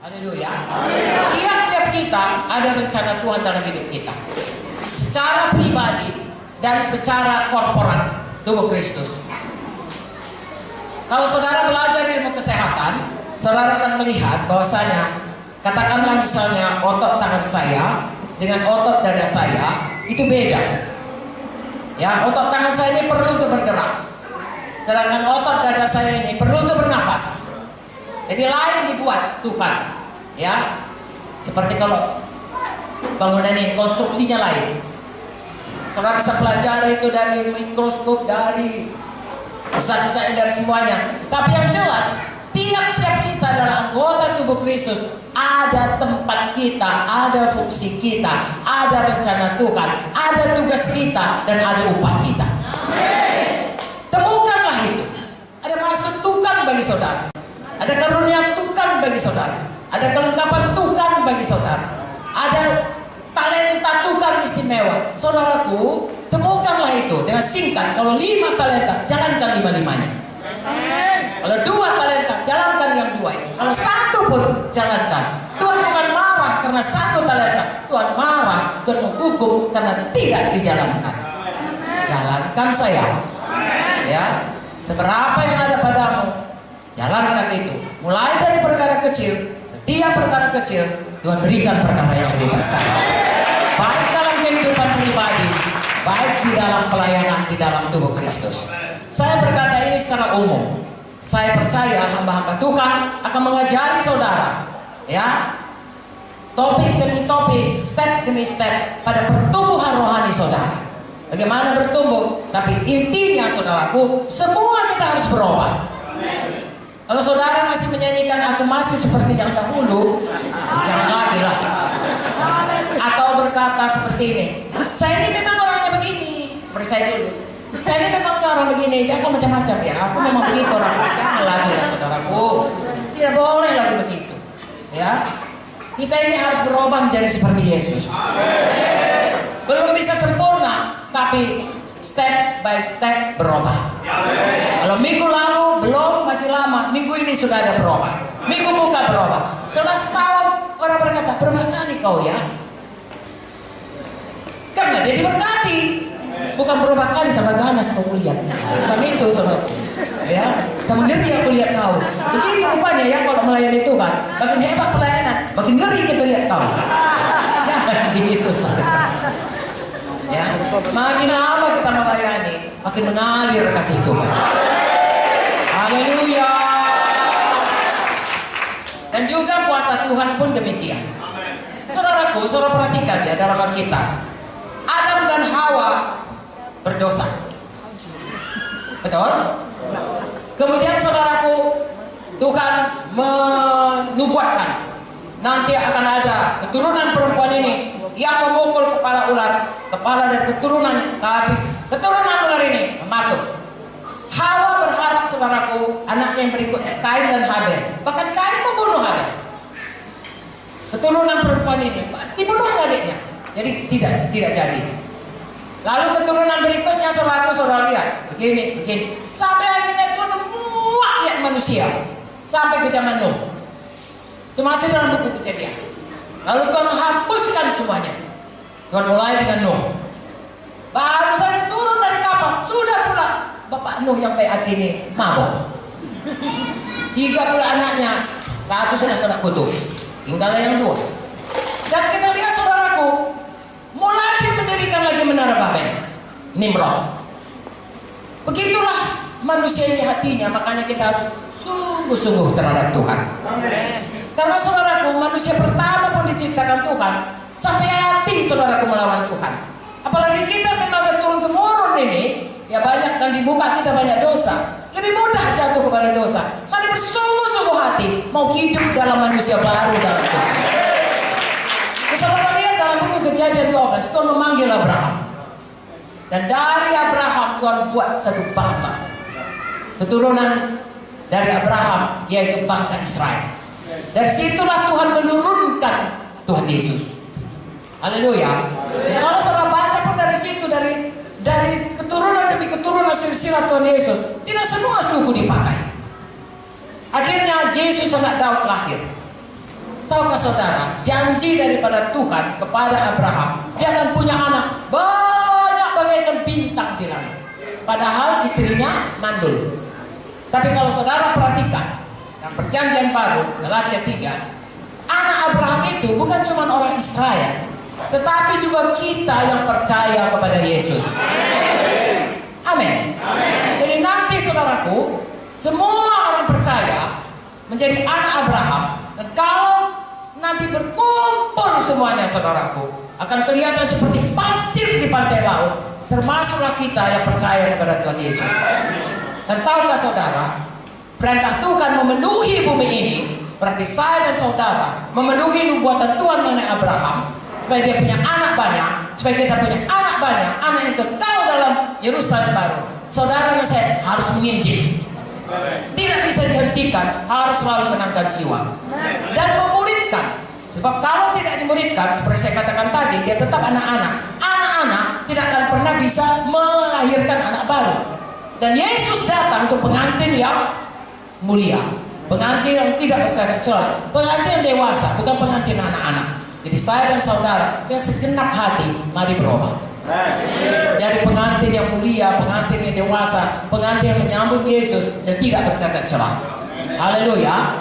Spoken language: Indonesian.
Haleluya. Tiap-tiap kita ada rencana Tuhan dalam hidup kita, secara pribadi dan secara korporat tubuh Kristus. Kalau saudara belajar ilmu kesehatan, saudara akan melihat bahwasanya, katakanlah misalnya otot tangan saya dengan otot dada saya itu beda. Ya, otot tangan saya ini perlu untuk bergerak, sedangkan otot dada saya ini perlu untuk bernafas. Jadi lain dibuat Tuhan. Ya, seperti kalau bangunan ini konstruksinya lain. Saudara bisa pelajari itu dari mikroskop, dari zat-zat, dari semuanya. Tapi yang jelas, tiap-tiap kita adalah anggota tubuh Kristus. Ada tempat kita, ada fungsi kita, ada rencana Tuhan, ada tugas kita, dan ada upah kita. Temukanlah itu. Ada maksud Tuhan bagi saudara, ada karunia Tuhan bagi saudara, ada kelengkapan Tuhan bagi saudara, ada talenta Tuhan istimewa. Saudaraku, temukanlah itu dengan singkat. Kalau 5 talenta, jalankan 5-5-nya. Kalau 2 talenta, jalankan yang 2 itu. Kalau 1 pun, jalankan. Tuhan bukan marah karena 1 talenta. Tuhan marah, Tuhan menghukum karena tidak dijalankan. Jalankan sayang. Ya, seberapa yang ada padamu, jalankan itu. Mulai dari perkara kecil, setiap perkara kecil Tuhan berikan perkara yang lebih besar. Baik dalam kehidupan pribadi, baik di dalam pelayanan di dalam tubuh Kristus. Saya berkata ini secara umum. Saya percaya hamba-hamba Tuhan akan mengajari saudara, ya, topik demi topik, step demi step pada pertumbuhan rohani saudara. Bagaimana bertumbuh? Tapi intinya saudaraku, semua kita harus berubah. Kalau saudara masih menyanyikan aku masih seperti yang dahulu, ya jangan lagi lah. Atau berkata seperti ini, saya ini memang orangnya begini, seperti saya dulu. Saya ini memang orang begini, jangan macam-macam ya. Aku memang begitu orangnya. Jangan lagi lah saudaraku. Tidak boleh lagi begitu. Ya, kita ini harus berubah menjadi seperti Yesus. Belum bisa sempurna, tapi step by step berubah. Kalau minggu lalu belum, masih lama. Minggu ini sudah ada berubah. Minggu buka berubah. Setelah setahun orang berkata, berapa kali kau ya? Karena dia diberkati. Bukan berubah kali tambah ganas kau lihat. Bukan itu saudara. Ya, tambah ngeri aku lihat kau. Begitu rupanya ya kalau melayani Tuhan. Makin hebat pelayanan, makin ngeri kita lihat kau. Ya, begitu saudara. Ya, makin lama kita melayani, makin mengalir kasih Tuhan. Haleluya. Dan juga kuasa Tuhan pun demikian. Saudaraku, saudara perhatikan ya dalam Alkitab. Adam dan Hawa berdosa. Betul? Kemudian saudaraku, Tuhan menubuatkan nanti akan ada keturunan perempuan ini yang memukul kepala ular, kepala dari keturunannya, tapi keturunan ular ini mematuk. Hawa berharap saudaraku, anaknya yang berikutnya Kain dan Habel. Bahkan Kain membunuh Habel. Keturunan perempuan ini dibunuhnya adiknya. Jadi tidak jadi. Lalu keturunan berikutnya saudara lihat begini. Sampai akhirnya Tuhan memuak lihat manusia sampai ke zaman Nuh. Itu masih dalam buku Kejadian. Lalu Tuhan menghapuskan semuanya. Tuhan mulai dengan Nuh. Baru saja turun dari kapal, sudah pula bapak Nuh yang baik hati ini mabuk. 3 pula anaknya, 1 sudah kena kutuk. Tinggal yang 2. Dan kita lihat saudaraku, mulai dia mendirikan lagi menara Babel, Nimrod. Begitulah manusia ini hatinya, makanya kita harus sungguh-sungguh terhadap Tuhan. Karena saudaraku, manusia pertama pun diciptakan Tuhan, sampai hati saudaraku melawan Tuhan. Apalagi kita memang turun-temurun ini, ya banyak, dan di muka kita banyak dosa. Lebih mudah jatuh kepada dosa. Mari bersungguh-sungguh hati mau hidup dalam manusia baru dalam Tuhan. Saudara lihat dalam buku Kejadian 12, Tuhan memanggil Abraham. Dan dari Abraham Tuhan buat satu bangsa. Keturunan dari Abraham yaitu bangsa Israel. Dari situlah Tuhan menurunkan Tuhan Yesus. Haleluya. Kalau saudara baca pun dari situ, dari keturunan demi keturunan silsilah Tuhan Yesus, tidak semua suku dipakai. Akhirnya Yesus anak Daud lahir. tahukah saudara, janji daripada Tuhan kepada Abraham, dia akan punya anak banyak bagaikan bintang di langit. Padahal istrinya mandul. Tapi kalau saudara perhatikan dalam perjanjian baru, Galatia 3, anak Abraham itu bukan cuma orang Israel, tetapi juga kita yang percaya kepada Yesus. Amin. Jadi nanti saudaraku, semua orang percaya menjadi anak Abraham. Dan kalau nanti berkumpul semuanya saudaraku, akan kelihatan seperti pasir di pantai laut. Termasuklah kita yang percaya kepada Tuhan Yesus. Dan tahukah saudara, perintah Tuhan memenuhi bumi ini, berarti saya dan saudara memenuhi nubuatan Tuhan mengenai Abraham, supaya dia punya anak banyak, supaya kita punya anak banyak, anak yang kekal dalam Yerusalem baru. Saudara dan saya harus menginjil. Tidak bisa dihentikan, harus selalu menangkan jiwa dan memuridkan. Sebab kalau tidak dimuridkan, seperti saya katakan tadi, dia tetap anak-anak. Anak-anak tidak akan pernah bisa melahirkan anak baru. Dan Yesus datang untuk pengantin yang mulia, pengantin yang tidak bercacat celah, pengantin yang dewasa, bukan pengantin anak-anak. Jadi saya dan saudara yang segenap hati, mari berubah. Jadi pengantin yang mulia, pengantin yang dewasa, pengantin yang menyambut Yesus dan tidak bercacat celah. Haleluya.